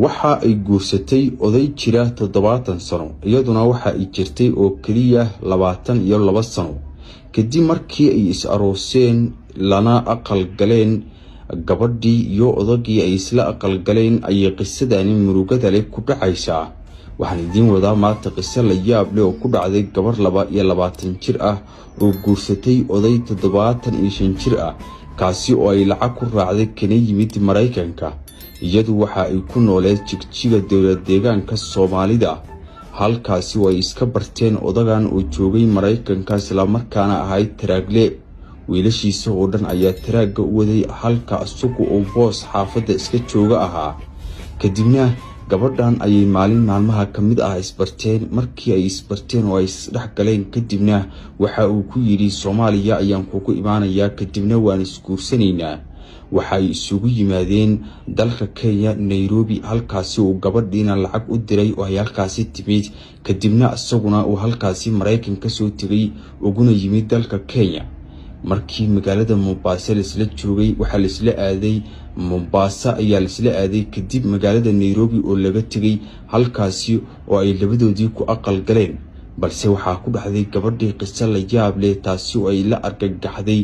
waxa ay guursatay oday jira 70 sano iyaduna waxa ay jirtay oo kaliya 22 sano kadib markii ay is arooseen lana aqal galeen gabadhii iyo odagii ay isla aqal galeen ay qisadani murugada leh ku dhacaysaa waxaan idin wadaa maanta qiso la yaab leh oo ku dhacday gabar 22 jir ah oo guursatay oday 75 jir ah kaasi oo ay lacag ku raacday kana yimid Mareykanka iyadu waxa ay ku nooleed jigjiga dawlad deegaanka Soomaalida halkaasi way iska barteen odagan oo joogay Mareykanka isla markaana ahay taraagle wiilashiisa oo dhan ayaa taraaga u waday halka asugu oo boos xaafada iska jooga ahaa kadibna gabadhan ayay maalin maalmaha kamid ah isbarteen markii ay isbarteen oo ay isdhex galeen kadibna waxa uu ku yiri Soomaaliya ayaan kugu imaanayaa kadibna waan isguursanaynaa waxay isugu yimaadeen dalka Kenya Nairobi halkaasi oo gabadhiina lacag u diray oo ay halkaasi timid kadibna asaguna uu halkaasi Mareykanka soo tagay uguna yimid dalka Kenya markii magaalada Mombasa la joogay waxa la isla aaday Mombasa ayaa la isla aaday kadib magaalada Nairobi oo laga tagay halkaasi oo ay labadoodii ku aqal galeen balse waxa ku dhacday gabadhii qiso la yaab leh taasi oo ay la argagaxday